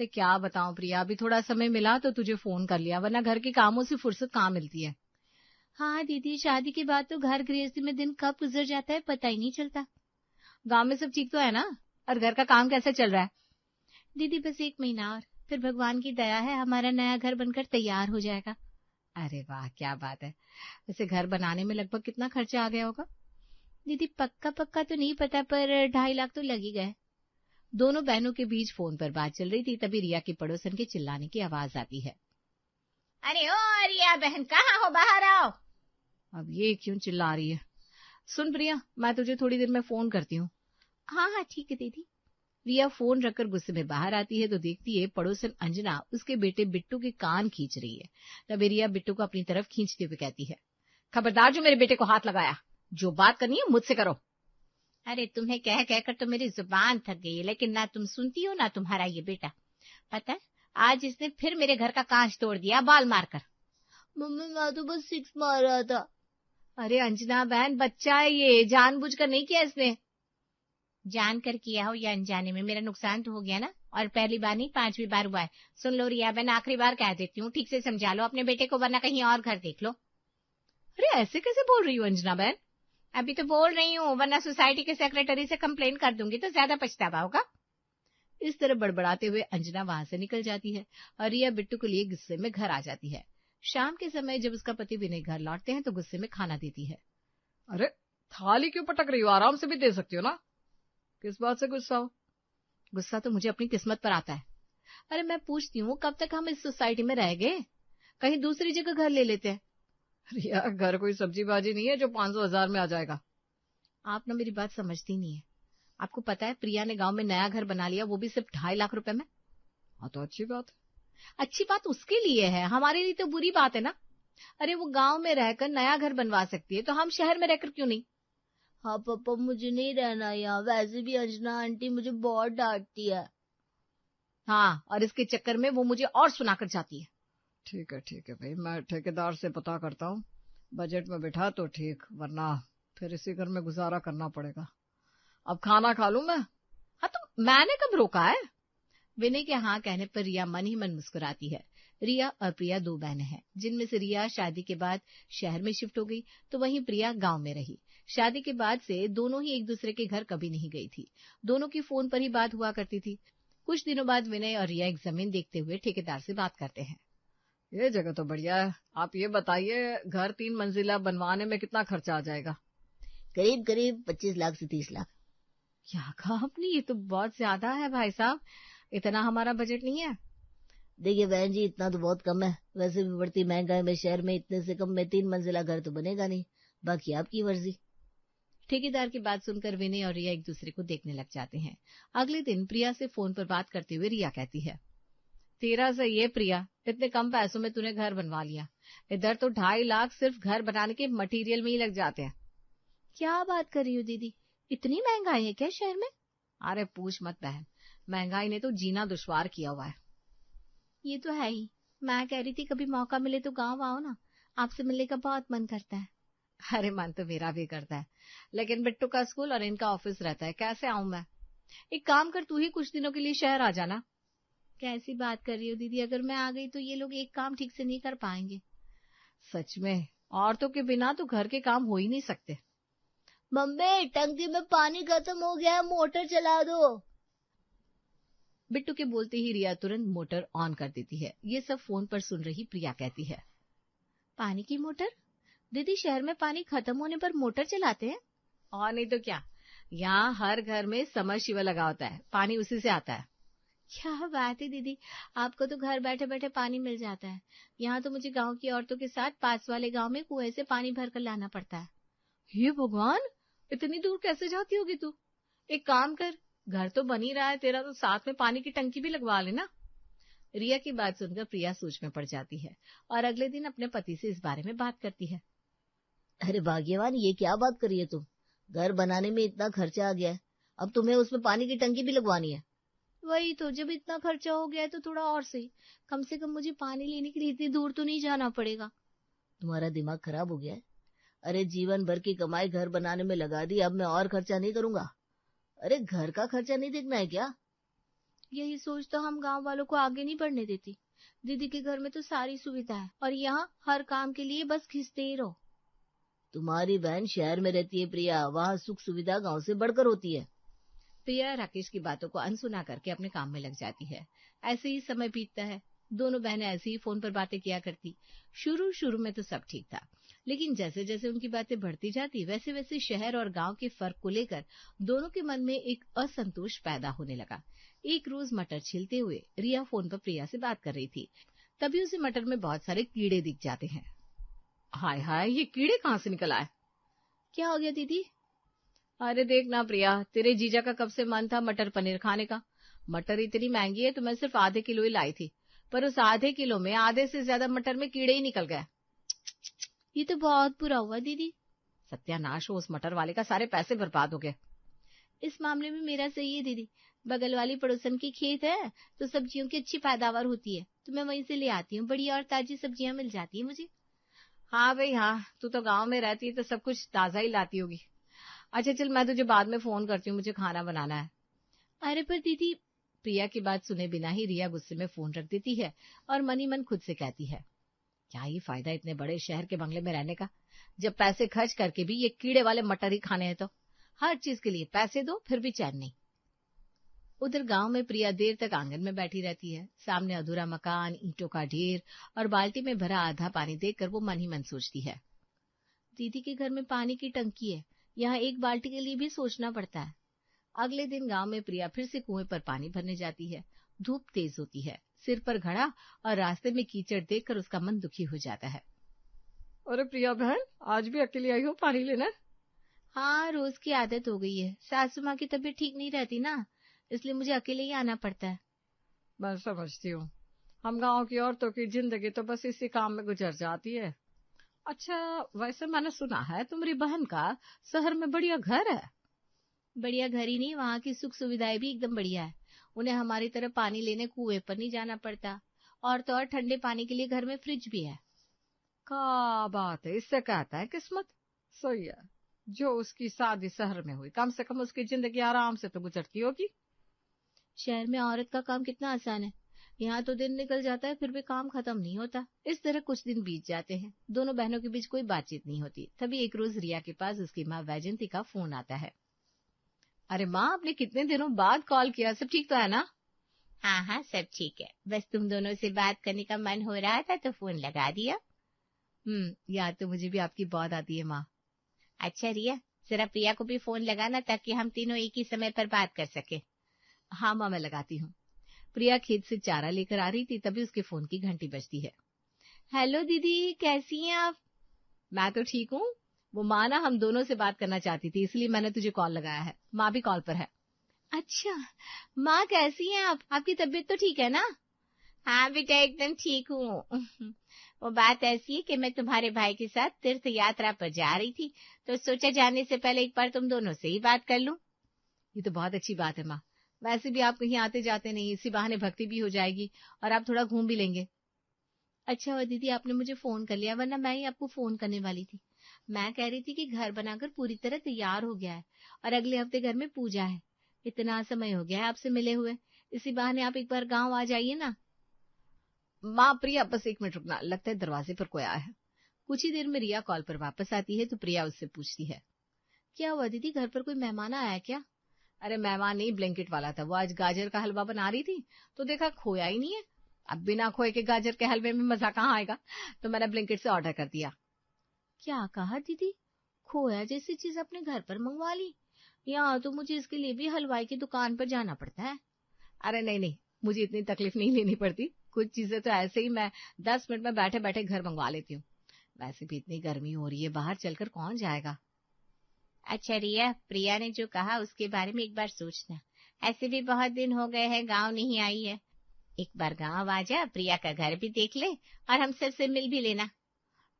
अरे क्या बताऊं प्रिया, अभी थोड़ा समय मिला तो तुझे फोन कर लिया, वरना घर के कामों से फुर्सत कहाँ मिलती है। हाँ दीदी, शादी के बाद तो घर गृहस्थी में दिन कब गुजर जाता है पता ही नहीं चलता। गांव में सब ठीक तो है ना? और घर का काम कैसे चल रहा है? दीदी बस 1 महीना और, फिर भगवान की दया है हमारा नया घर बनकर तैयार हो जाएगा। अरे वाह, क्या बात है। वैसे घर बनाने में लगभग कितना खर्चा आ गया होगा? दीदी पक्का पक्का तो नहीं पता, पर 2.5 लाख तो लग ही गए। दोनों बहनों के बीच फोन पर बात चल रही थी, तभी रिया की पड़ोसन के चिल्लाने की आवाज आती है। अरे ओ रिया बहन, कहाँ हो, बाहर आओ। अब ये क्यों चिल्ला रही है? सुन प्रिया, मैं तुझे थोड़ी देर में फोन करती हूँ। हाँ हाँ ठीक है दीदी। रिया फोन रखकर गुस्से में बाहर आती है तो देखती है पड़ोसन अंजना उसके बेटे बिट्टू के कान खींच रही है। तभी रिया बिट्टू को अपनी तरफ खींचते हुए कहती है, खबरदार जो मेरे बेटे को हाथ लगाया, जो बात करनी है मुझसे करो। अरे तुम्हें कह कहकर तो मेरी जुबान थक गई है, लेकिन ना तुम सुनती हो ना तुम्हारा ये बेटा। पता है, आज इसने फिर मेरे घर का कांच तोड़ दिया बाल मारकर। मम्मी मैं तो बस 6 मार रहा था। अरे अंजना बहन, बच्चा है ये, जानबूझकर नहीं किया इसने। जानकर किया हो या अनजाने में, मेरा नुकसान तो हो गया ना, और पहली बार नहीं 5वीं बार हुआ है। सुन लो रिया बहन, आखिरी बार कह देती हूँ, ठीक से समझा लो अपने बेटे को, वरना कहीं और घर देख लो। अरे ऐसे कैसे बोल रही हो अंजना बहन? अभी तो बोल रही हूँ, वरना सोसाइटी के सेक्रेटरी से कंप्लेन कर दूंगी तो ज्यादा पछतावा होगा। इस तरह बड़बड़ाते हुए अंजना वहां से निकल जाती है और रिया बिट्टू के लिए गुस्से में घर आ जाती है। शाम के समय जब उसका पति विनय घर लौटते हैं तो गुस्से में खाना देती है। अरे थाली क्यों पटक रही हो, आराम से भी दे सकती हो ना। किस बात से गुस्सा हो? गुस्सा तो मुझे अपनी किस्मत पर आता है। अरे मैं पूछती हूँ, कब तक हम इस सोसाइटी में रह गए? कहीं दूसरी जगह घर ले लेते हैं। रिया, घर कोई सब्जी भाजी नहीं है जो 500,000 में आ जाएगा। आप ना मेरी बात समझती नहीं है। आपको पता है प्रिया ने गांव में नया घर बना लिया, वो भी सिर्फ 2.5 लाख रुपए में। हाँ तो अच्छी बात है। अच्छी बात उसके लिए है, हमारे लिए तो बुरी बात है ना। अरे वो गांव में रहकर नया घर बनवा सकती है, तो हम शहर में रहकर क्यों नहीं? हाँ पापा, मुझे नहीं रहना यहाँ, वैसे भी अंजना आंटी मुझे बहुत डांटती है। हाँ, और इसके चक्कर में वो मुझे और सुनाकर जाती है। ठीक है भाई, मैं ठेकेदार से पता करता हूँ, बजट में बिठा तो ठीक, वरना फिर इसी घर में गुजारा करना पड़ेगा। अब खाना खा लूं मैं? हाँ तो मैंने कब रोका है? विनय के हाँ कहने पर रिया मन ही मन मुस्कुराती है। रिया और प्रिया 2 बहनें हैं, जिनमें से रिया शादी के बाद शहर में शिफ्ट हो गई, तो वहीं प्रिया गांव में रही। शादी के बाद से दोनों ही एक दूसरे के घर कभी नहीं गई थी। दोनों की फोन पर ही बात हुआ करती थी। कुछ दिनों बाद विनय और रिया एक जमीन देखते हुए ठेकेदार से बात करते हैं। ये जगह तो बढ़िया है, आप ये बताइए घर 3 मंजिला बनवाने में कितना खर्चा आ जाएगा? करीब करीब 25 लाख से 30 लाख। क्या कहा आपने? ये तो बहुत ज्यादा है भाई साहब, इतना हमारा बजट नहीं है। देखिए बहन जी, इतना तो बहुत कम है। वैसे भी बढ़ती महंगाई में शहर में इतने से कम में 3 मंजिला घर तो बनेगा नहीं, बाकी आपकी मर्जी। ठेकेदार की बात सुनकर विनय और रिया एक दूसरे को देखने लग जाते हैं। अगले दिन प्रिया से फोन पर बात करते हुए रिया कहती है, तेरा सही है प्रिया, इतने कम पैसों में तूने घर बनवा लिया। इधर तो 2.5 लाख सिर्फ घर बनाने के मटेरियल में ही लग जाते हैं। क्या बात कर रही हो दीदी, इतनी महंगाई है क्या शहर में? अरे पूछ मत बहन, महंगाई ने तो जीना दुश्वार किया हुआ है। ये तो है ही। मैं कह रही थी कभी मौका मिले तो गांव आओ ना, आपसे मिलने का बहुत मन करता है। अरे मन तो मेरा भी करता है, लेकिन बिट्टू का स्कूल और इनका ऑफिस रहता है, कैसे आऊं मैं? एक काम कर, तू ही कुछ दिनों के लिए शहर आ जाना। कैसी बात कर रही हो दीदी, अगर मैं आ गई तो ये लोग एक काम ठीक से नहीं कर पाएंगे। सच में, औरतों के बिना तो घर के काम हो ही नहीं सकते। मम्मी टंकी में पानी खत्म हो गया है, मोटर चला दो। बिट्टू के बोलते ही रिया तुरंत मोटर ऑन कर देती है। ये सब फोन पर सुन रही प्रिया कहती है, पानी की मोटर? दीदी शहर में पानी खत्म होने पर मोटर चलाते हैं? और नहीं तो क्या, यहाँ हर घर में समरसीबल लगा होता है, पानी उसी से आता है। क्या बात है दीदी, आपको तो घर बैठे बैठे पानी मिल जाता है। यहाँ तो मुझे गांव की औरतों के साथ पास वाले गांव में कुएं से पानी भर कर लाना पड़ता है। हे भगवान, इतनी दूर कैसे जाती होगी तू? एक काम कर, घर तो बन ही रहा है तेरा, तो साथ में पानी की टंकी भी लगवा लेना। रिया की बात सुनकर प्रिया सोच में पड़ जाती है और अगले दिन अपने पति से इस बारे में बात करती है। अरे भाग्यवान, ये क्या बात करी है तुम? घर बनाने में इतना खर्चा आ गया है, अब तुम्हें उसमें पानी की टंकी भी लगवानी है? वही तो, जब इतना खर्चा हो गया है तो थोड़ा और सही, कम से कम मुझे पानी लेने के लिए इतनी दूर तो नहीं जाना पड़ेगा। तुम्हारा दिमाग खराब हो गया है? अरे जीवन भर की कमाई घर बनाने में लगा दी, अब मैं और खर्चा नहीं करूंगा? अरे घर का खर्चा नहीं देखना है क्या? यही सोच तो हम गांव वालों को आगे नहीं बढ़ने देती। दीदी के घर में तो सारी सुविधा है और यहाँ हर काम के लिए बस खींचते ही रहो। तुम्हारी बहन शहर में रहती है प्रिया, वहाँ सुख सुविधा गांव से बढ़कर होती है। प्रिया राकेश की बातों को अनसुना करके अपने काम में लग जाती है। ऐसे ही समय बीतता है। दोनों बहनें ऐसे ही फोन पर बातें किया करती। शुरू शुरू में तो सब ठीक था, लेकिन जैसे जैसे उनकी बातें बढ़ती जाती वैसे वैसे शहर और गांव के फर्क को लेकर दोनों के मन में एक असंतोष पैदा होने लगा। एक रोज मटर छीलते हुए रिया फोन पर प्रिया से बात कर रही थी। तभी उसे मटर में बहुत सारे कीड़े दिख जाते हैं। हाय हाय, ये कीड़े कहाँ से निकल आए? क्या हो गया दीदी? अरे देख ना प्रिया, तेरे जीजा का कब से मन था मटर पनीर खाने का। मटर इतनी महंगी है तो मैं सिर्फ आधे किलो ही लाई थी, पर उस आधे किलो में आधे से ज्यादा मटर में कीड़े ही निकल गए। ये तो बहुत बुरा हुआ दीदी। सत्यानाश हो, उस मटर वाले का सारे पैसे बर्बाद हो गए। इस मामले में मेरा सही है दीदी। बगल वाली पड़ोसन की खेत है तो सब्जियों की अच्छी पैदावार होती है, तो मैं वहीं से ले आती हूँ। बढ़िया और ताजी सब्जियां मिल जाती है मुझे। हाँ भाई हाँ, तू तो गांव में रहती है तो सब कुछ ताजा ही लाती होगी। अच्छा चल, मैं तुझे बाद में फोन करती हूँ, मुझे खाना बनाना है। अरे पर दीदी। प्रिया की बात सुने बिना ही रिया गुस्से में फोन रख देती है और मन ही मन खुद से कहती है, क्या ही फायदा इतने बड़े शहर के बंगले में रहने का, जब पैसे खर्च करके भी ये कीड़े वाले मटर ही खाने हैं। तो हर चीज के लिए पैसे दो फिर भी चैन नहीं। उधर गांव में प्रिया देर तक आंगन में बैठी रहती है। सामने अधूरा मकान, ईंटों का ढेर और बाल्टी में भरा आधा पानी देखकर वो मन ही मन सोचती है, दीदी के घर में पानी की टंकी है, यहाँ एक बाल्टी के लिए भी सोचना पड़ता है। अगले दिन गांव में प्रिया फिर से कुएं पर पानी भरने जाती है। धूप तेज होती है, सिर पर घड़ा और रास्ते में कीचड़ देखकर उसका मन दुखी हो जाता है। अरे प्रिया बहन, आज भी अकेली आई हो पानी लेने? हाँ, रोज की आदत हो गई है। सासू माँ की तबीयत ठीक नहीं रहती ना, इसलिए मुझे अकेले ही आना पड़ता है। मैं समझती हूँ, हम गांव की औरतों की जिंदगी तो बस इसी काम में गुजर जाती है। अच्छा, वैसे मैंने सुना है तुम्हारी बहन का शहर में बढ़िया घर है। बढ़िया घर ही नहीं, वहाँ की सुख सुविधाएं भी एकदम बढ़िया है। उन्हें हमारी तरह पानी लेने कुएं पर नहीं जाना पड़ता, और तो और ठंडे पानी के लिए घर में फ्रिज भी है। क्या बात है, इससे कहता है किस्मत। सही है, जो उसकी शादी शहर में हुई, कम से कम उसकी जिंदगी आराम से तो गुजरती होगी। शहर में औरत का काम कितना आसान है, यहाँ तो दिन निकल जाता है फिर भी काम खत्म नहीं होता। इस तरह कुछ दिन बीत जाते हैं। दोनों बहनों के बीच कोई बातचीत नहीं होती। तभी एक रोज रिया के पास उसकी माँ वैजंती का फोन आता है। अरे माँ, आपने कितने दिनों बाद कॉल किया, सब ठीक तो है ना? हाँ हाँ, सब ठीक है, बस तुम दोनों से बात करने का मन हो रहा था तो फोन लगा दिया। याद तो मुझे भी आपकी बहुत आती है माँ। अच्छा रिया, जरा प्रिया को भी फोन लगाना ताकि हम तीनों एक ही समय पर बात कर सके। हाँ माँ, मैं लगाती हूँ। प्रिया खेत से चारा लेकर आ रही थी, तभी उसके फोन की घंटी बजती है। हेलो दीदी, कैसी हैं आप? मैं तो ठीक हूँ। वो माँ ना हम दोनों से बात करना चाहती थी, इसलिए मैंने तुझे कॉल लगाया है। माँ भी कॉल पर है। अच्छा माँ, कैसी हैं आप? आपकी तबीयत तो ठीक है ना? हाँ बेटा, एकदम ठीक हूँ। वो बात ऐसी है कि मैं तुम्हारे भाई के साथ तीर्थ यात्रा पर जा रही थी, तो सोचा जाने से पहले एक बार तुम दोनों से ही बात कर लूं। ये तो बहुत अच्छी बात है माँ। वैसे भी आप कहीं आते जाते नहीं, इसी बहाने भक्ति भी हो जाएगी और आप थोड़ा घूम भी लेंगे। अच्छा हुआ दीदी आपने मुझे फोन कर लिया, वरना मैं ही आपको फोन करने वाली थी। मैं कह रही थी कि घर बनाकर पूरी तरह तैयार हो गया है और अगले हफ्ते घर में पूजा है। इतना समय हो गया है आपसे मिले हुए, इसी बहाने आप एक बार गांव आ जाइए ना। माँ प्रिया, बस 1 मिनट रुकना, लगता है दरवाजे पर कोई आया है। कुछ ही देर में रिया कॉल पर वापस आती है तो प्रिया उससे पूछती है, क्या हुआ दीदी, घर पर कोई मेहमान आया क्या? अरे मेहमान नहीं, ब्लैंकेट वाला था। वो आज गाजर का हलवा बना रही थी तो देखा खोया ही नहीं है। अब बिना खोए के गाजर के हलवे में मजा कहाँ आएगा, तो मैंने ब्लैंकेट से ऑर्डर कर दिया। क्या कहा दीदी, खोया जैसी चीज अपने घर पर मंगवा ली? यहाँ तो मुझे इसके लिए भी हलवाई की दुकान पर जाना पड़ता है। अरे नहीं नहीं, मुझे इतनी तकलीफ नहीं लेनी पड़ती। कुछ चीजें तो ऐसे ही मैं 10 मिनट में बैठे बैठे घर मंगवा लेती हूँ। वैसे भी इतनी गर्मी हो रही है, बाहर चलकर कौन जाएगा। अच्छा रिया, प्रिया ने जो कहा उसके बारे में एक बार सोचना। ऐसे भी बहुत दिन हो गए हैं गांव नहीं आई है। एक बार गांव आ जा, प्रिया का घर भी देख ले और हम सबसे मिल भी लेना।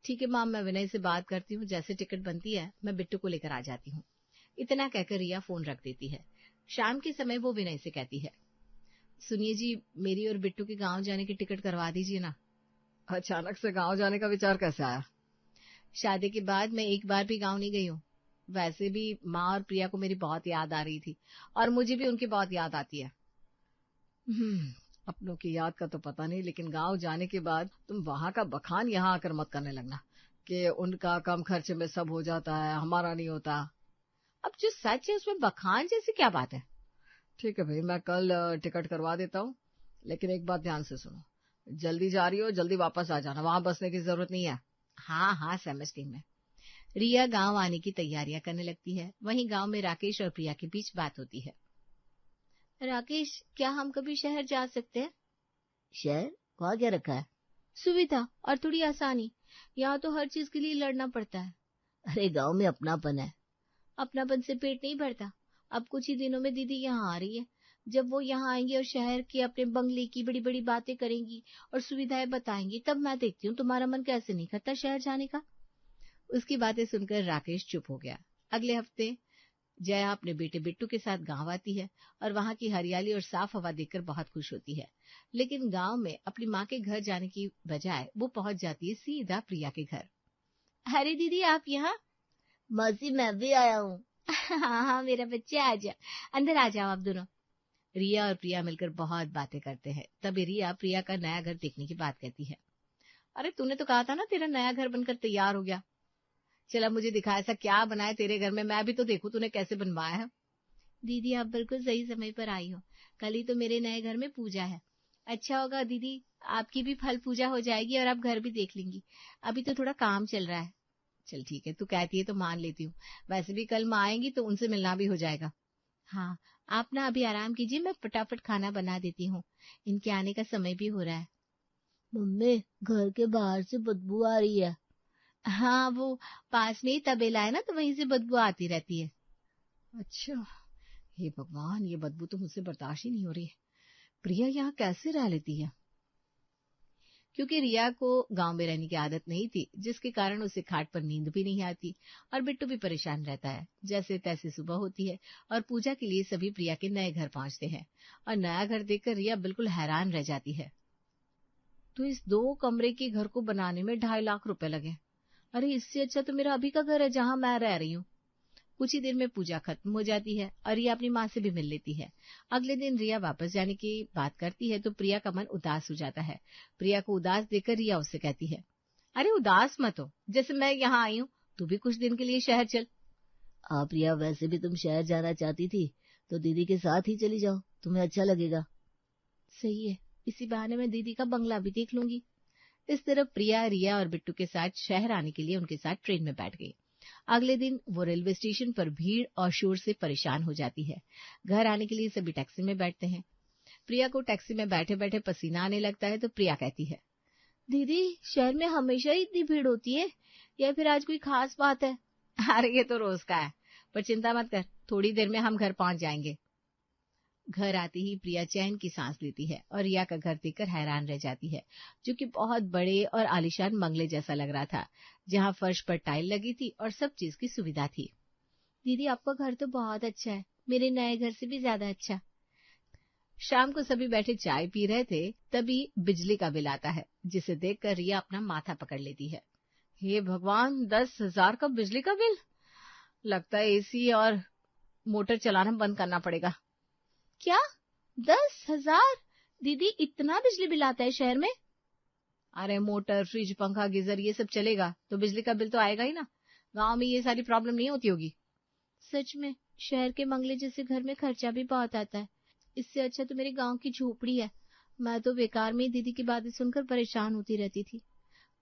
ठीक है माम, मैं विनय से बात करती हूँ, जैसे टिकट बनती है मैं बिट्टू को लेकर आ जाती हूँ। इतना कहकर रिया फोन रख देती है। शाम के समय वो विनय से कहती है, सुनिए जी, मेरी और बिट्टू के गांव जाने की टिकट करवा दीजिए ना। अचानक से गांव जाने का विचार कैसे आया? शादी के बाद मैं एक बार भी गांव नहीं गई हूँ। वैसे भी माँ और प्रिया को मेरी बहुत याद आ रही थी और मुझे भी उनकी बहुत याद आती है। अपनों की याद का तो पता नहीं, लेकिन गांव जाने के बाद तुम वहां का बखान यहाँ आकर मत करने लगना कि उनका कम खर्चे में सब हो जाता है, हमारा नहीं होता। अब जो सच है उसमें बखान जैसी क्या बात है? ठीक है भाई, मैं कल टिकट करवा देता हूँ, लेकिन एक बात ध्यान से सुनो, जल्दी जा रही हो जल्दी वापस आ जाना, वहां बसने की जरूरत नहीं है। हाँ हाँ समझती मैं। रिया गांव आने की तैयारियां करने लगती है। वहीं गांव में राकेश और प्रिया के बीच बात होती है। राकेश, क्या हम कभी शहर जा सकते हैं? शहर? वहाँ क्या रखा है? सुविधा और थोड़ी आसानी। यहाँ तो हर चीज के लिए लड़ना पड़ता है। अरे गांव में अपनापन है। अपनापन से पेट नहीं भरता। अब कुछ ही दिनों में दीदी यहाँ आ रही है। जब वो यहाँ आएंगी और शहर के अपने बंगले की बड़ी बड़ी बातें करेंगी और सुविधाएं बताएंगी, तब मैं देखती हूँ तुम्हारा मन कैसे नहीं करता शहर जाने का। उसकी बातें सुनकर राकेश चुप हो गया। अगले हफ्ते जया अपने बेटे बिट्टू के साथ गांव आती है और वहां की हरियाली और साफ हवा देखकर बहुत खुश होती है। लेकिन गांव में अपनी माँ के घर जाने की बजाय वो पहुंच जाती है सीधा प्रिया के घर। अरे दीदी, आप यहाँ? मौसी, मैं भी आया हूँ। हाँ हाँ मेरा बच्चा, आ जा, अंदर आ जाओ आप दोनों। रिया और प्रिया मिलकर बहुत बातें करते हैं। तभी रिया प्रिया का नया घर देखने की बात कहती है। अरे तूने तो कहा था ना तेरा नया घर बनकर तैयार हो गया, चला मुझे दिखा ऐसा क्या बनाए तेरे घर में, मैं भी तो देखूं तूने कैसे बनवाया है। दीदी आप बिल्कुल सही समय पर आई हो, कल ही तो मेरे नए घर में पूजा है। अच्छा होगा दीदी, आपकी भी फल पूजा हो जाएगी और आप घर भी देख लेंगी। अभी तो थोड़ा काम चल रहा है। चल ठीक है, तू कहती है तो मान लेती हूँ। वैसे भी कल माँ आएंगी तो उनसे मिलना भी हो जाएगा। हाँ, आप ना अभी आराम कीजिए, मैं फटाफट खाना बना देती हूँ, इनके आने का समय भी हो रहा है। मम्मी, घर के बाहर से बदबू आ रही है। हाँ, वो पास में ही तबेला है ना, तो वहीं से बदबू आती रहती है। अच्छा, हे भगवान, ये बदबू तो मुझसे बर्दाश्त ही नहीं हो रही है। प्रिया यहाँ कैसे रह लेती है? क्योंकि रिया को गांव में रहने की आदत नहीं थी, जिसके कारण उसे खाट पर नींद भी नहीं आती और बिट्टू भी परेशान रहता है। जैसे तैसे सुबह होती है और पूजा के लिए सभी प्रिया के नए घर पहुंचते हैं और नया घर देखकर रिया बिल्कुल हैरान रह जाती है। तो इस 2 कमरे के घर को बनाने में 2.5 लाख रुपए लगे। अरे इससे अच्छा तो मेरा अभी का घर है जहां मैं रह रही हूँ। कुछ ही देर में पूजा खत्म हो जाती है और रिया अपनी माँ से भी मिल लेती है। अगले दिन रिया वापस जाने की बात करती है तो प्रिया का मन उदास हो जाता है। प्रिया को उदास देखकर रिया उससे कहती है, अरे उदास मत हो, जैसे मैं यहाँ आई हूँ, तू भी कुछ दिन के लिए शहर चल। प्रिया, वैसे भी तुम शहर जाना चाहती थी तो दीदी के साथ ही चली जाओ, तुम्हें अच्छा लगेगा। सही है, इसी बहाने मैं दीदी का बंगला भी देख लूंगी। इस तरह प्रिया रिया और बिट्टू के साथ शहर आने के लिए उनके साथ ट्रेन में बैठ गई। अगले दिन वो रेलवे स्टेशन पर भीड़ और शोर से परेशान हो जाती है। घर आने के लिए सभी टैक्सी में बैठते हैं। प्रिया को टैक्सी में बैठे बैठे पसीना आने लगता है तो प्रिया कहती है, दीदी शहर में हमेशा ही इतनी भीड़ होती है या फिर आज कोई खास बात है? अरे ये तो रोज का है, पर चिंता मत कर, थोड़ी देर में हम घर पहुंच जाएंगे। घर आती ही प्रिया चैन की सांस लेती है और रिया का घर देखकर हैरान रह जाती है, जो कि बहुत बड़े और आलीशान बंगले जैसा लग रहा था, जहां फर्श पर टाइल लगी थी और सब चीज की सुविधा थी। दीदी आपका घर तो बहुत अच्छा है, मेरे नए घर से भी ज्यादा अच्छा। शाम को सभी बैठे चाय पी रहे थे, तभी बिजली का बिल आता है, जिसे देखकर रिया अपना माथा पकड़ लेती है। हे भगवान, 10,000 का बिजली का बिल! लगता है एसी और मोटर चलाना बंद करना पड़ेगा। क्या 10,000? दीदी इतना बिजली बिल आता है शहर में? अरे मोटर, फ्रिज, पंखा, गीजर ये सब चलेगा तो बिजली का बिल तो आएगा ही ना। गांव में ये सारी प्रॉब्लम नहीं होती होगी। सच में शहर के बंगले जैसे घर में खर्चा भी बहुत आता है। इससे अच्छा तो मेरे गांव की झोपड़ी है। मैं तो बेकार में दीदी की बातें सुनकर परेशान होती रहती थी।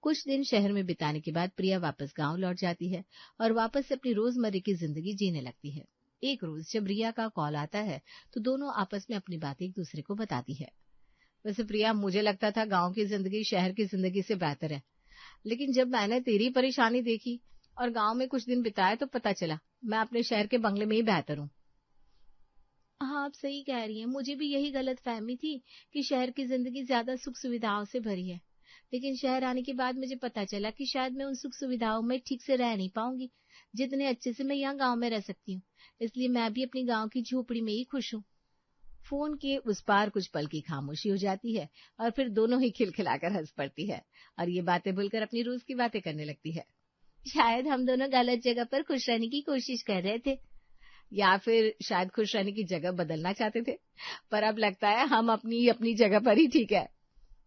कुछ दिन शहर में बिताने के बाद प्रिया वापस गांव लौट जाती है और वापस से अपनी रोजमर्रा की जिंदगी जीने लगती है। एक रोज जब रिया का कॉल आता है तो दोनों आपस में अपनी बातें एक दूसरे को बताती है। वैसे प्रिया, मुझे लगता था गांव की जिंदगी शहर की जिंदगी से बेहतर है, लेकिन जब मैंने तेरी परेशानी देखी और गांव में कुछ दिन बिताए तो पता चला मैं अपने शहर के बंगले में ही बेहतर हूँ। हाँ, आप सही कह रही हैं, मुझे भी यही गलत फहमी थी कि शहर की जिंदगी ज्यादा सुख सुविधाओं से भरी है, लेकिन शहर आने के बाद मुझे पता चला कि शायद मैं उन सुख सुविधाओं में ठीक से रह नहीं पाऊंगी जितने अच्छे से मैं यहाँ गांव में रह सकती हूँ। इसलिए मैं भी अपनी गांव की झोपड़ी में ही खुश हूँ। फोन के उस पार कुछ पल की खामोशी हो जाती है और फिर दोनों ही खिलखिलाकर हंस पड़ती है और ये बातें भूलकर अपनी रोज की बातें करने लगती है। शायद हम दोनों गलत जगह पर खुश रहने की कोशिश कर रहे थे। या फिर शायद खुश रहने की जगह बदलना चाहते थे, पर अब लगता है हम अपनी अपनी जगह पर ही ठीक है।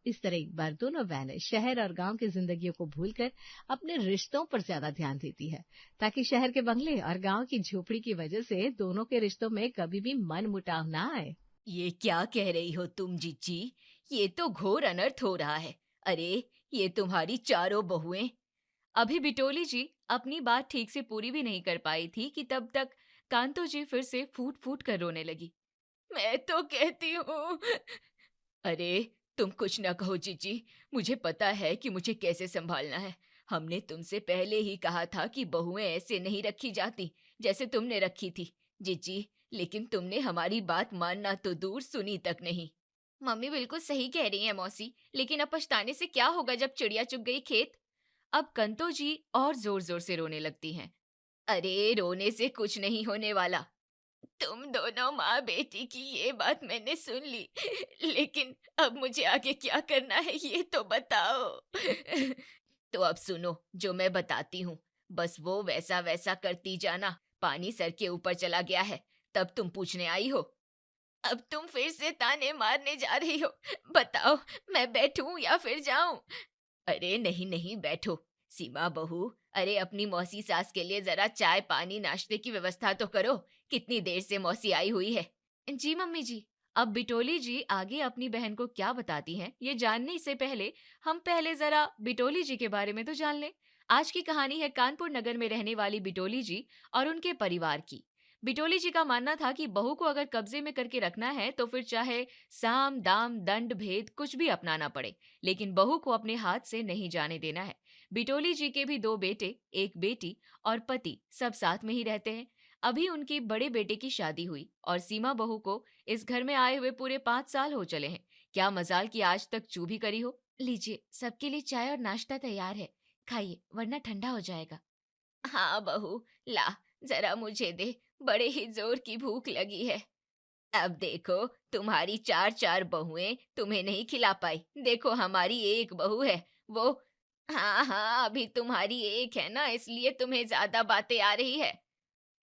इस तरह एक बार दोनों बहनें शहर और गांव की जिंदगियों को भूलकर अपने रिश्तों पर ज्यादा ध्यान देती है, ताकि शहर के बंगले और गांव की झोपड़ी की वजह से दोनों के रिश्तों में कभी भी मन मुटाव ना आए। ये क्या कह रही हो तुम जीजी? ये तो घोर अनर्थ हो रहा है। अरे, ये तुम्हारी चारों बहुएं। अभी बिटोली जी अपनी बात ठीक से पूरी भी नहीं कर पाई थी कि तब तक कांतो जी फिर से फूट फूट कर रोने लगी। मैं तो कहती हूँ। अरे, तुम कुछ न कहो जीजी, मुझे पता है कि मुझे कैसे संभालना है। हमने तुमसे पहले ही कहा था कि बहुएं ऐसे नहीं रखी जाती जैसे तुमने रखी थी जीजी, लेकिन तुमने हमारी बात मानना तो दूर सुनी तक नहीं। मम्मी बिल्कुल सही कह रही है मौसी, लेकिन अब पछताने से क्या होगा जब चिड़िया चुग गई खेत। अब कंतो जी और जोर जोर से रोने लगती हैं। अरे, रोने से कुछ नहीं होने वाला। तुम दोनों माँ बेटी की ये बात मैंने सुन ली, लेकिन अब मुझे आगे क्या करना है ये तो बताओ। तो अब सुनो जो मैं बताती हूँ, बस वो वैसा वैसा करती जाना। पानी सर के ऊपर चला गया है, तब तुम पूछने आई हो। अब तुम फिर से ताने मारने जा रही हो। बताओ, मैं बैठूं या फिर जाऊं? अरे नहीं नहीं, बैठो। सीमा बहू, अरे अपनी मौसी सास के लिए जरा चाय पानी नाश्ते की व्यवस्था तो करो। कितनी देर से मौसी आई हुई है। जी मम्मी जी। अब बिटोली जी आगे अपनी बहन को क्या बताती हैं, ये जानने से पहले हम पहले जरा बिटोली जी के बारे में तो जान लें। आज की कहानी है कानपुर नगर में रहने वाली बिटोली जी और उनके परिवार की। बिटोली जी का मानना था कि बहू को अगर कब्जे में करके रखना है तो फिर चाहे साम दाम दंड भेद कुछ भी अपनाना पड़े, लेकिन बहू को अपने हाथ से नहीं जाने देना है। बिटोली जी के भी 2 बेटे, 1 बेटी और पति सब साथ में ही रहते हैं। अभी उनकी बड़े बेटे की शादी हुई और सीमा बहू को इस घर में आए हुए पूरे 5 साल हो चले हैं। क्या मजाल कि आज तक चू भी करी हो। लीजिए, सबके लिए चाय और नाश्ता तैयार है, खाइए वरना ठंडा हो जाएगा। हाँ बहू, ला जरा मुझे दे, बड़े ही जोर की भूख लगी है। अब देखो, तुम्हारी 4 बहुएं तुम्हें नहीं खिला पाई, देखो हमारी एक बहू है वो। हाँ हाँ, अभी तुम्हारी एक है ना, इसलिए तुम्हें ज्यादा बातें आ रही है।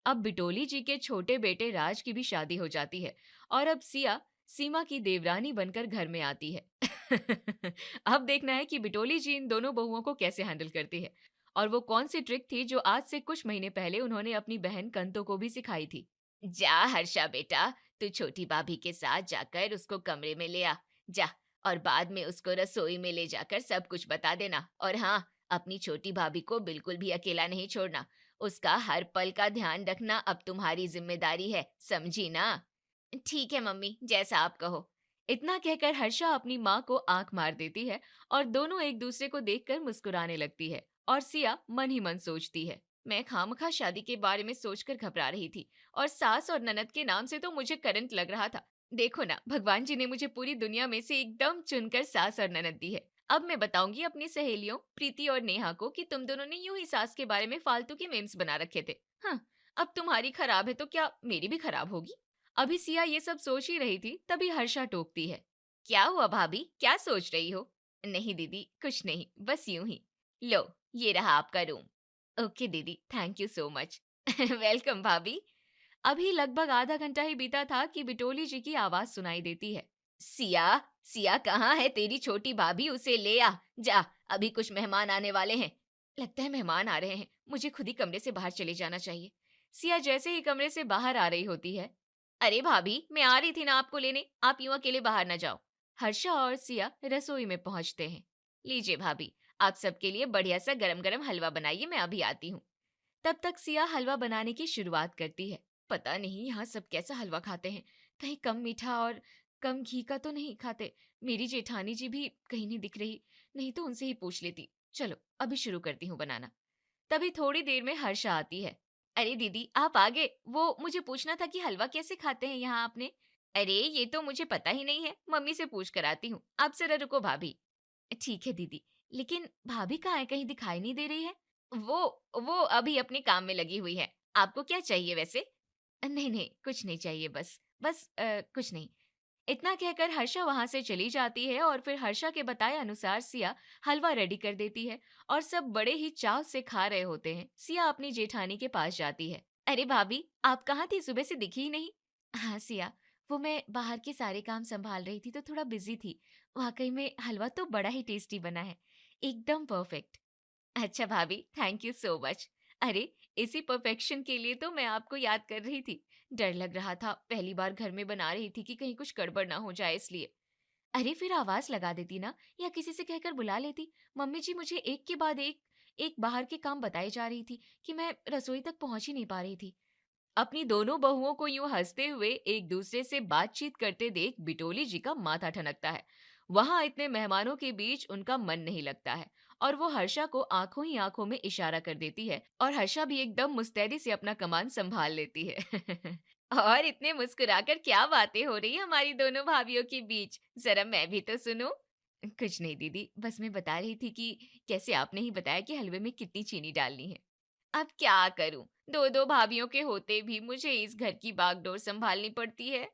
अब बिटोली जी के छोटे बेटे राज की भी शादी हो जाती है और अब सिया सीमा की देवरानी बनकर घर में आती है। अब देखना है कि बिटोली जी इन दोनों बहुओं को कैसे हैंडल करती है और वो कौन सी ट्रिक थी जो आज से कुछ महीने पहले उन्होंने अपनी बहन कंतो को भी सिखाई थी। जा हर्षा बेटा, तू छोटी भाभी के साथ जाकर उसको कमरे में ले आ, जा, और बाद में उसको रसोई में ले जाकर सब कुछ बता देना। और हाँ, अपनी छोटी भाभी को बिल्कुल भी अकेला नहीं छोड़ना, उसका हर पल का ध्यान रखना अब तुम्हारी जिम्मेदारी है, समझी ना? ठीक है मम्मी, जैसा आप कहो। इतना कहकर हर्षा अपनी माँ को आंख मार देती है और दोनों एक दूसरे को देखकर मुस्कुराने लगती है और सिया मन ही मन सोचती है, मैं खामखा शादी के बारे में सोचकर घबरा रही थी और सास और ननद के नाम से तो मुझे करंट लग रहा था। देखो ना, भगवान जी ने मुझे पूरी दुनिया में से एकदम चुनकर सास और ननद दी है। अब मैं बताऊंगी अपनी सहेलियों प्रीति और नेहा को कि तुम दोनों ने यूं ही सास के बारे में फालतू के मेम्स बना रखे थे। हाँ, अब तुम्हारी खराब है तो क्या मेरी भी खराब होगी? अभी सिया ये सब सोच ही रही थी, तभी हर्षा टोकती है। क्या हुआ भाभी, क्या सोच रही हो? नहीं दीदी, कुछ नहीं, बस यूं ही। लो, ये रहा आपका रूम। ओके दीदी, thank you so much. Welcome भाभी। अभी लगभग आधा घंटा ही बीता था कि बिटोली जी की आवाज सुनाई देती है। सिया, सिया कहाँ है तेरी छोटी भाभी, उसे ले आ, जा, अभी कुछ मेहमान आने वाले हैं। लगता है मेहमान आ रहे हैं, मुझे खुद ही कमरे से बाहर चले जाना चाहिए। सिया जैसे ही कमरे से बाहर आ रही होती है, अरे भाभी, मैं आ रही थी ना आपको लेने, आप यूं अकेले बाहर न जाओ। हर्षा और सिया रसोई में पहुंचते हैं। लीजिए भाभी, आप सबके लिए बढ़िया सा गरम गरम हलवा बनाइए, मैं अभी आती हूँ। तब तक सिया हलवा बनाने की शुरुआत करती है। पता नहीं यहाँ सब कैसा हलवा खाते हैं, कहीं कम मीठा और कम घी का तो नहीं खाते। मेरी जेठानी जी भी कहीं नहीं दिख रही, नहीं तो उनसे ही पूछ लेती। चलो अभी शुरू करती हूँ बनाना। तभी थोड़ी देर में हर्षा आती है। अरे दीदी, आप आ गए? वो मुझे पूछना था कि हलवा कैसे खाते हैं यहाँ आपने। अरे ये तो मुझे पता ही नहीं है, मम्मी से पूछ कर आती हूँ, आप जरा रुको भाभी। ठीक है दीदी, लेकिन भाभी कहाँ है, कहीं दिखाई नहीं दे रही है। वो अभी अपने काम में लगी हुई है। आपको क्या चाहिए वैसे? नहीं नहीं, कुछ नहीं चाहिए, बस कुछ नहीं। इतना कहकर हर्षा वहां से चली जाती है और फिर हर्षा के बताए अनुसार सिया हलवा रेडी कर देती है और सब बड़े ही चाव से खा रहे होते हैं। सिया अपनी जेठानी के पास जाती है। अरे भाभी, आप कहाँ थी? सुबह से दिखी ही नहीं। हाँ सिया, वो मैं बाहर के सारे काम संभाल रही थी तो थोड़ा बिजी थी। वाकई में हलवा तो बड़ा ही टेस्टी बना है, एकदम परफेक्ट। अच्छा भाभी, थैंक यू सो मच। अरे, इसी परफेक्शन के लिए तो मैं आपको याद कर रही थी। डर लग रहा था, पहली बार घर में बना रही थी कि कहीं कुछ गड़बड़ ना हो जाए इसलिए। अरे फिर आवाज लगा देती ना, या किसी से कहकर बुला लेती। मम्मी जी मुझे एक के बाद एक एक बाहर के काम बताई जा रही थी कि मैं रसोई तक पहुंच ही नहीं पा रही थी। अपनी दोनों बहुओं को यूं हंसते हुए एक दूसरे से बातचीत करते देख बिटोली जी का माथा ठनकता है। वहां इतने मेहमानों के बीच उनका मन नहीं लगता है, और वो हर्षा को आंखों ही आंखों में इशारा कर देती है, और हर्षा भी एकदम मुस्तैदी से अपना कमान संभाल लेती है। और इतने मुस्कुराकर क्या बातें हो रही है हमारी दोनों भाभियों के बीच, जरा मैं भी तो सुनूं। कुछ नहीं दीदी, बस मैं बता रही थी कि कैसे आपने ही बताया कि हलवे में कितनी चीनी डालनी है। अब क्या करूं, दो दो भाभीियों के होते भी मुझे इस घर की बागडोर संभालनी पड़ती है।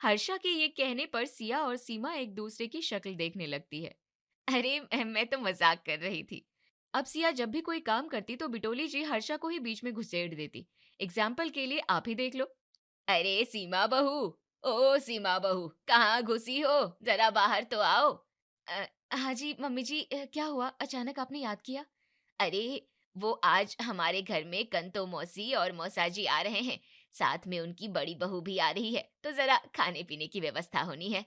हर्षा के ये कहने पर सिया और सीमा एक दूसरे की शक्ल देखने लगती है। अरे मैं तो मजाक कर रही थी। अब सिया जब भी कोई काम करती तो बिटोली जी हर्षा को ही बीच में घुसेड़ देती। एग्जाम्पल के लिए आप ही देख लो। अरे सीमा बहू, ओ सीमा बहू, कहाँ घुसी हो, जरा बाहर तो आओ। हाँ जी मम्मी जी, क्या हुआ, अचानक आपने याद किया? अरे, वो आज हमारे घर में कंतो मौसी और मौसाजी आ रहे हैं, साथ में उनकी बड़ी बहू भी आ रही है, तो जरा खाने पीने की व्यवस्था होनी है।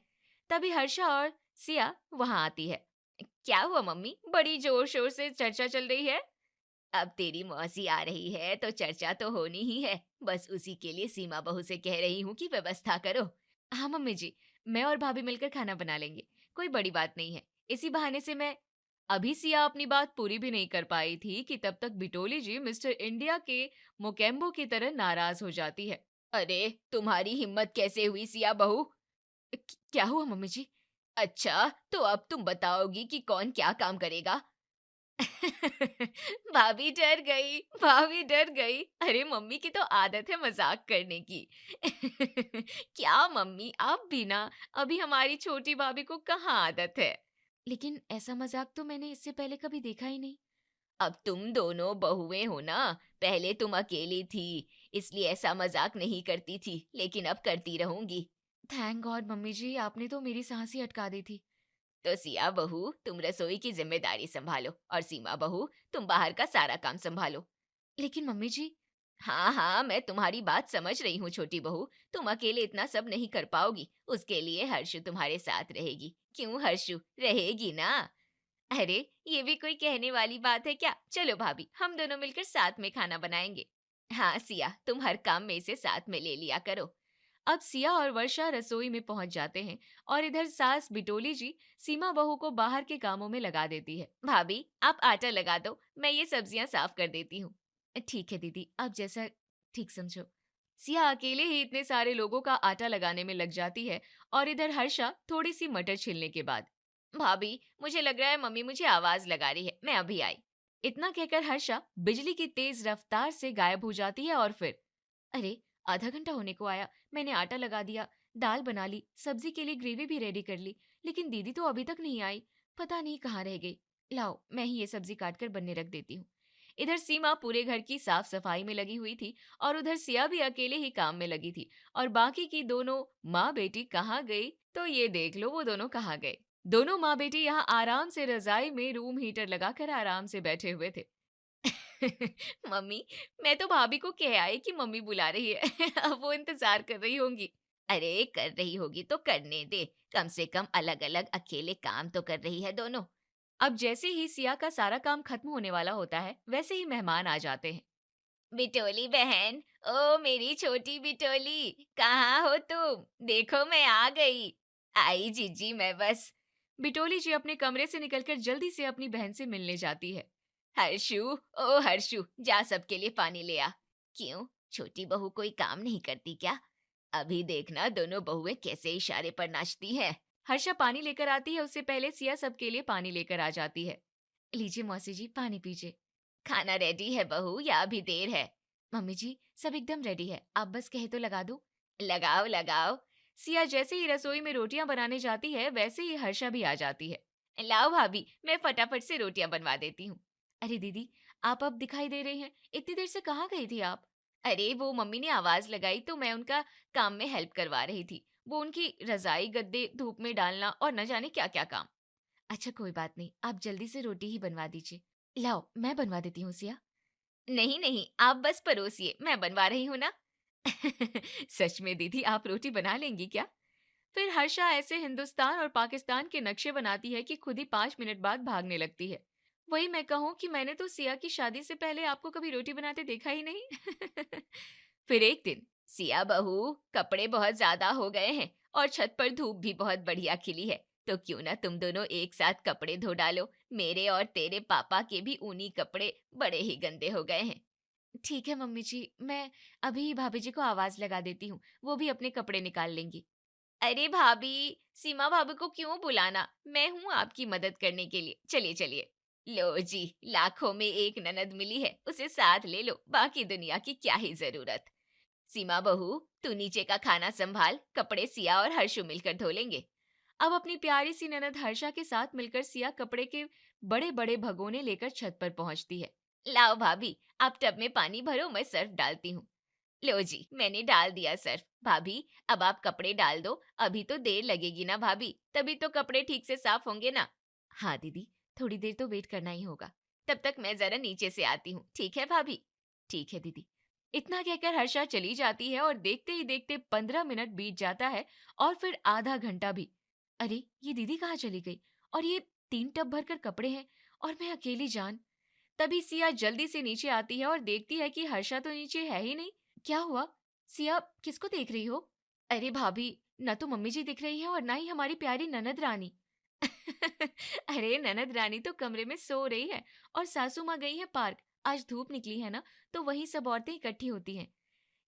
तभी हर्षा और सिया वहां आती है। क्या हुआ मम्मी, बड़ी जोर शोर से चर्चा चल रही है? अब तेरी मौसी आ रही है तो चर्चा तो होनी ही है, बस उसी के लिए सीमा बहू से कह रही हूँ कि व्यवस्था करो। हाँ मम्मी जी, मैं और भाभी मिलकर खाना बना लेंगे, कोई बड़ी बात नहीं है। इसी बहाने से मैं अभी सिया अपनी बात पूरी भी नहीं कर पाई थी कि तब तक बिटोली जी मिस्टर इंडिया के मोकेम्बो की तरह नाराज हो जाती है। अरे, तुम्हारी हिम्मत कैसे हुई सिया बहू? क्या हुआ मम्मी जी? अच्छा, तो अब तुम बताओगी कि कौन क्या काम करेगा? भाभी डर गई, भाभी डर गई। अरे मम्मी की तो आदत है मजाक करने की। क्या मम्मी, आप भी ना, अभी हमारी छोटी भाभी को कहाँ आदत है। लेकिन ऐसा मजाक तो मैंने इससे पहले कभी देखा ही नहीं। अब तुम दोनों बहुएं हो ना, पहले तुम अकेली थी, इसलिए ऐसा मजाक नहीं करती थी, लेकिन अब करती रहूंगी। थैंक गॉड मम्मी जी, आपने तो मेरी सांस ही अटका दी थी। तो सिया बहू, तुम रसोई की जिम्मेदारी संभालो, और सीमा बहू, तुम बाहर का सारा काम संभालो। लेकिन मम्मी जी। हाँ हाँ, मैं तुम्हारी बात समझ रही हूँ छोटी बहू, तुम अकेले इतना सब नहीं कर पाओगी, उसके लिए हर्षु तुम्हारे साथ रहेगी। क्यों हर्षु, रहेगी ना? अरे, ये भी कोई कहने वाली बात है क्या? चलो भाभी, हम दोनों मिलकर साथ में खाना बनाएंगे। हाँ सिया, तुम हर काम में इसे साथ में ले लिया करो। अब सिया और वर्षा रसोई में पहुंच जाते हैं, और इधर सास बिटोली जी सीमा बहू को बाहर के कामों में लगा देती है। भाभी, आप आटा लगा दो, मैं ये सब्जियां साफ कर देती हूँ। ठीक है दीदी, आप जैसा ठीक समझो। सिया अकेले ही इतने सारे लोगों का आटा लगाने में लग जाती है, और इधर हर्षा थोड़ी सी मटर छीलने के बाद। भाभी, मुझे लग रहा है मम्मी मुझे आवाज लगा रही है, मैं अभी आई। इतना कहकर हर्षा बिजली की तेज रफ्तार से गायब हो जाती है, और फिर अरे, आधा घंटा होने को आया, मैंने आटा लगा दिया, दाल बना ली, सब्जी के लिए ग्रेवी भी रेडी कर ली, लेकिन दीदी तो अभी तक नहीं आई, पता नहीं कहाँ रह गई। लाओ, मैं ही ये सब्जी काट कर बनने रख देती हूँ। इधर सीमा पूरे घर की साफ सफाई में लगी हुई थी, और उधर सिया भी अकेले ही काम में लगी थी, और बाकी की दोनों माँ बेटी कहाँ गई, तो ये देख लो वो दोनों कहाँ गए। दोनों माँ बेटी यहाँ आराम से रजाई में रूम हीटर लगाकर आराम से बैठे हुए थे। मम्मी, मैं तो भाभी को कह आई कि मम्मी बुला रही है। अब वो इंतजार कर रही होंगी। अरे, कर रही होगी तो करने दे, कम से कम अलग अलग अकेले काम तो कर रही है दोनों। अब जैसे ही सिया का सारा काम खत्म होने वाला होता है, वैसे ही मेहमान आ जाते हैं। बिटोली बहन, ओ मेरी छोटी बिटोली, कहाँ हो तुम? देखो मैं आ गई। आई जीजी, मैं बस। बिटोली जी अपने कमरे से निकलकर जल्दी से अपनी बहन से मिलने जाती है। हर्षु, ओ हर्षु, जा सबके लिए पानी ले आ। क्यों, छोटी बहू कोई काम नहीं करती क्या? अभी देखना दोनों बहुएं कैसे इशारे पर नाचती हैं। हर्षा पानी लेकर आती है, उससे पहले सिया सबके लिए पानी लेकर आ जाती है। लीजिए मौसी जी, पानी पीजिए। खाना रेडी है बहू, या अभी देर है? मम्मी जी, सब एकदम रेडी है, आप बस कहे तो लगा दो। लगाओ लगाओ। सिया जैसे ही रसोई में रोटियां बनाने जाती है, वैसे ही हर्षा भी आ जाती है। लाओ भाभी, मैं फटाफट से रोटियां बनवा देती हूँ। अरे दीदी, आप अब दिखाई दे रही हैं, इतनी देर से कहाँ गई थी आप? अरे वो मम्मी ने आवाज लगाई तो मैं उनका काम में हेल्प करवा रही थी। वो उनकी रजाई गद्दे धूप में डालना और न जाने क्या क्या काम। अच्छा कोई बात नहीं, आप जल्दी से रोटी ही बनवा दीजिए। लाओ मैं बनवा देती हूँ सिया। नहीं नहीं, आप बस परोसिए, मैं बनवा रही हूँ ना। सच में दीदी, आप रोटी बना लेंगी क्या? फिर हर्षा ऐसे हिंदुस्तान और पाकिस्तान के नक्शे बनाती है कि खुद ही 5 मिनट बाद भागने लगती है। वही मैं कहूँ कि मैंने तो सिया की शादी से पहले आपको कभी रोटी बनाते देखा ही नहीं। फिर एक दिन, सिया बहू, कपड़े बहुत ज्यादा हो गए हैं और छत पर धूप भी बहुत बढ़िया खिली है, तो क्यों ना तुम दोनों एक साथ कपड़े धो डालो। मेरे और तेरे पापा के भी ऊनी कपड़े बड़े ही गंदे हो गए हैं। ठीक है मम्मी जी, मैं अभी भाभी जी को आवाज लगा देती हूँ, वो भी अपने कपड़े निकाल लेंगी। अरे भाभी, सीमा भाभी को क्यों बुलाना, मैं हूँ आपकी मदद करने के लिए। चलिए चलिए। लो जी, लाखों में एक ननद मिली है, उसे साथ ले लो, बाकी दुनिया की क्या ही जरूरत। सीमा बहू, तू नीचे का खाना संभाल, कपड़े सिया और हर्षु मिलकर धो लेंगे। अब अपनी प्यारी सी ननद हर्षा के साथ मिलकर सिया कपड़े के बड़े बड़े भगोने लेकर छत पर पहुंचती है। लाओ भाभी, आप टब में पानी भरो, मैं सर्फ डालती हूँ। लो जी, मैंने डाल दिया सर्फ। भाभी, अब आप कपड़े डाल दो, अभी तो देर लगेगी ना भाभी, तभी तो कपड़े ठीक से साफ होंगे ना। हाँ दीदी, थोड़ी देर तो वेट करना ही होगा, तब तक मैं जरा नीचे से आती हूँ। ठीक है भाभी? ठीक है दीदी। इतना कहकर हर्षा चली जाती है और देखते ही देखते 15 मिनट बीत जाता है और फिर आधा घंटा भी। अरे ये दीदी कहाँ चली गई? और ये 3 टब भरकर कपड़े हैं और मैं अकेली जान। तभी सिया जल्दी से नीचे आती है और देखती है कि हर्षा तो नीचे है ही नहीं। क्या हुआ सिया, किसको देख रही हो? अरे भाभी, न तो मम्मी जी दिख रही है और ना ही हमारी प्यारी ननद रानी। अरे ननद रानी तो कमरे में सो रही है और सासू माँ गई है पार्क। आज धूप निकली है ना, तो वहीं सब औरतें इकट्ठी होती हैं।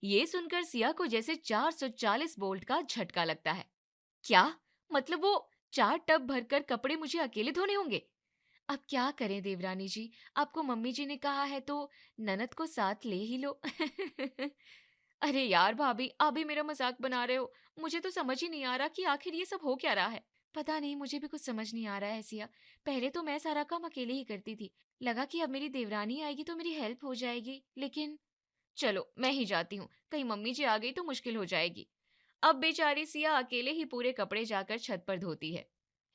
ये सुनकर सिया को जैसे 440 वोल्ट का झटका लगता है। क्या मतलब, वो 4 टब भरकर कपड़े मुझे अकेले धोने होंगे? अब क्या करें देवरानी जी, आपको मम्मी जी ने कहा है तो ननद को साथ ले ही लो। अरे यार भाभी, आप भी मेरा मजाक बना रहे हो। मुझे तो समझ ही नहीं आ रहा कि आखिर ये सब हो क्या रहा है। पता नहीं, मुझे भी कुछ समझ नहीं आ रहा है सिया। पहले तो मैं सारा काम अकेले ही करती थी, लगा कि अब मेरी देवरानी आएगी तो मेरी हेल्प हो जाएगी, लेकिन चलो मैं ही जाती हूँ, कहीं मम्मी जी आ गई तो मुश्किल हो जाएगी। अब बेचारी सिया अकेले ही पूरे कपड़े जाकर छत पर धोती है।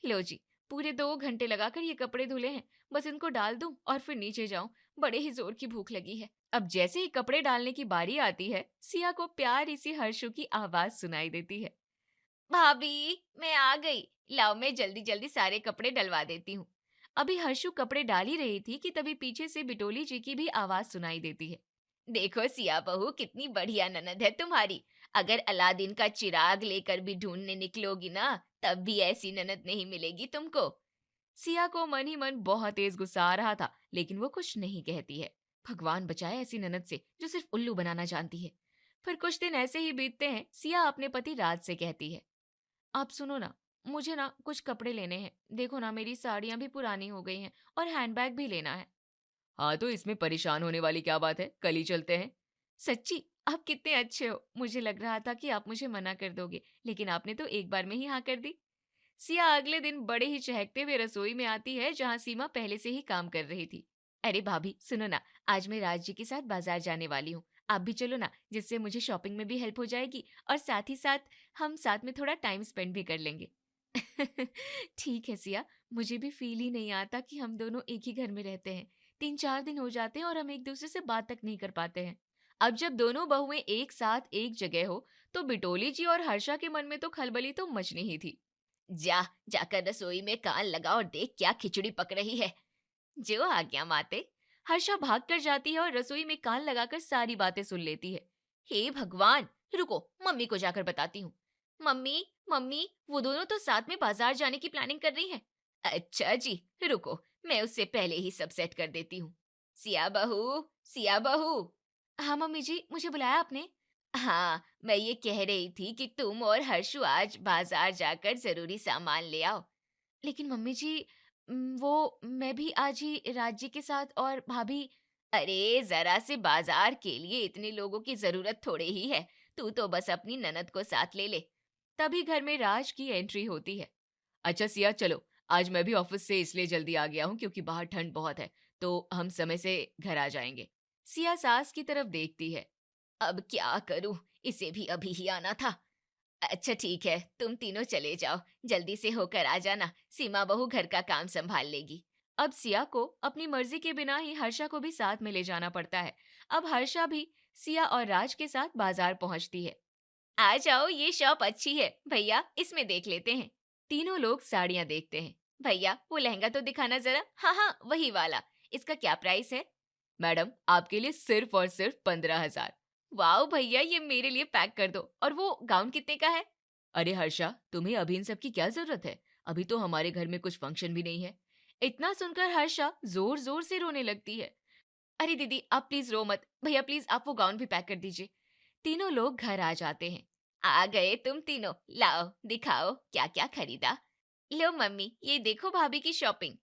लो जी, पूरे 2 घंटे लगाकर ये कपड़े धुले हैं, बस इनको डाल दूं और फिर नीचे जाऊं। बड़े ही जोर की भूख लगी है। अब जैसे ही कपड़े डालने की बारी आती है, सिया को प्यारी सी हर्षु की आवाज सुनाई देती है। भाभी, मैं आ गई, लाओ मैं जल्दी जल्दी सारे कपड़े डलवा देती हूँ। अभी हर्षु कपड़े डाल ही रही थी कि तभी पीछे से बिटोली जी की भी आवाज सुनाई देती है। देखो सिया बहू, कितनी बढ़िया ननद है तुम्हारी। अगर अलादीन का चिराग लेकर भी ढूंढने निकलोगी ना, तब भी ऐसी ननद नहीं मिलेगी तुमको। सिया को मन ही मन बहुत तेज गुस्सा आ रहा था, लेकिन वो कुछ नहीं कहती है। भगवान बचाए ऐसी ननद से जो सिर्फ उल्लू बनाना जानती है। फिर कुछ दिन ऐसे ही बीतते हैं। सिया अपने पति राज से कहती है, आप सुनो ना, मुझे ना कुछ कपड़े लेने हैं। देखो ना, मेरी साड़ियां भी पुरानी हो गई हैं और हैंडबैग भी लेना है। हाँ तो इसमें परेशान होने वाली क्या बात है, कल ही चलते हैं। सच्ची, आप कितने अच्छे हो। मुझे लग रहा था कि आप मुझे मना कर दोगे, लेकिन आपने तो एक बार में ही हाँ कर दी। सिया अगले दिन बड़े ही चहकते हुए रसोई में आती है, जहाँ सीमा पहले से ही काम कर रही थी। अरे भाभी सुनो ना, आज मैं राज जी के साथ बाजार जाने वाली हूँ, आप भी चलो ना, जिससे मुझे शॉपिंग में भी हेल्प हो जाएगी और साथ ही साथ हम साथ में थोड़ा टाइम स्पेंड भी कर लेंगे। ठीक है सिया, मुझे भी फील ही नहीं आता कि हम दोनों एक ही घर में रहते हैं। 3-4 दिन हो जाते हैं और हम एक दूसरे से बात तक नहीं कर पाते हैं। अब जब दोनों बहुएं एक साथ एक जगह हो, तो बिटोली जी और हर्षा के मन में तो खलबली तो मचनी ही थी। जाकर रसोई में कान लगा और देख क्या खिचड़ी पक रही है। जो आज्ञा माते। हर्षा भाग कर जाती है और रसोई में कान लगाकर सारी बातें सुन लेती है। हे भगवान, रुको, मम्मी को जाकर बताती हूँ। मम्मी मम्मी, वो दोनों तो साथ में बाजार जाने की प्लानिंग कर रही हैं। अच्छा जी, रुको, मैं उससे पहले ही सब सेट कर देती हूँ। सिया बहू, सिया बहू। हाँ मम्मी जी, मुझे बुलाया आपने? हाँ, मैं ये कह रही थी कि तुम और हर्षु आज बाजार जाकर जरूरी सामान ले आओ। लेकिन मम्मी जी, वो मैं भी आज ही राज्य के साथ और भाभी। अरे जरा से बाजार के लिए इतने लोगों की जरूरत थोड़े ही है, तू तो बस अपनी ननद को साथ ले ले। तभी घर में राज की एंट्री होती है। अच्छा सिया, चलो, आज मैं भी ऑफिस से इसलिए जल्दी आ गया हूँ क्योंकि बाहर ठंड बहुत है, तो हम समय से घर आ जाएंगे। सिया सास की तरफ देखती है। अब क्या करूं, इसे भी अभी ही आना था। अच्छा ठीक है, तुम तीनों चले जाओ, जल्दी से होकर आ जाना, सीमा बहू घर का काम संभाल लेगी। अब सिया को अपनी मर्जी के बिना ही हर्षा को भी साथ में ले जाना पड़ता है। अब हर्षा भी सिया और राज के साथ बाजार पहुंचती है। आ जाओ, ये शॉप अच्छी है भैया, इसमें देख लेते हैं। तीनों लोग साड़ियां देखते हैं। भैया वो लहंगा तो दिखाना जरा। हाँ हाँ वही वाला, इसका क्या प्राइस है? मैडम आपके लिए सिर्फ और सिर्फ 15,000। वाओ भैया, ये मेरे लिए पैक कर दो। और वो गाउन कितने का है? अरे हर्षा, तुम्हें अभी इन सब की क्या जरूरत है? अभी तो हमारे घर में कुछ फंक्शन भी नहीं है। इतना सुनकर हर्षा जोर जोर से रोने लगती है। अरे दीदी आप प्लीज रो मत, भैया प्लीज आप वो गाउन भी पैक कर दीजिए। तीनों लोग घर आ जाते हैं। आ गए तुम तीनों, लाओ दिखाओ क्या क्या खरीदा। लो मम्मी, ये देखो भाभी की शॉपिंग।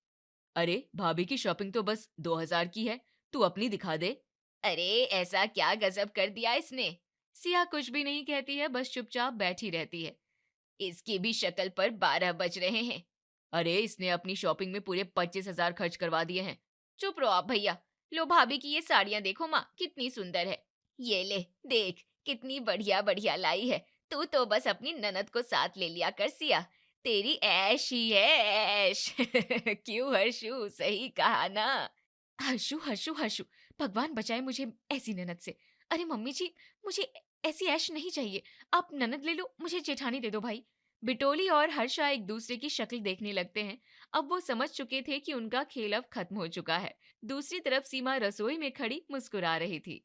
अरे भाभी की शॉपिंग तो बस 2,000 की है, तू अपनी दिखा दे। अरे ऐसा क्या गजब कर दिया इसने? सिया कुछ भी नहीं कहती है, बस चुपचाप बैठी रहती है। इसकी भी शक्ल पर 12 बज रहे हैं। अरे इसने अपनी शॉपिंग में पूरे 25,000 खर्च करवा दिए हैं। चुप रहो आप भैया। लो भाभी की ये साड़ियां देखो माँ, कितनी सुंदर है। ये ले देख, कितनी बढ़िया बढ़िया लाई है। तू तो बस अपनी ननद को साथ ले लिया कर सिया, तेरी ऐश ही है ऐश। क्यों हर्षु, सही कहा ना? हर्षु हर्षु हर्षु, भगवान बचाए मुझे ऐसी ननद से। अरे मम्मी जी, मुझे ऐसी ऐश नहीं चाहिए, आप ननद ले लो, मुझे जेठानी दे दो भाई। बिटोली और हर्षा एक दूसरे की शक्ल देखने लगते हैं। अब वो समझ चुके थे कि उनका खेल अब खत्म हो चुका है। दूसरी तरफ सीमा रसोई में खड़ी मुस्कुरा रही थी।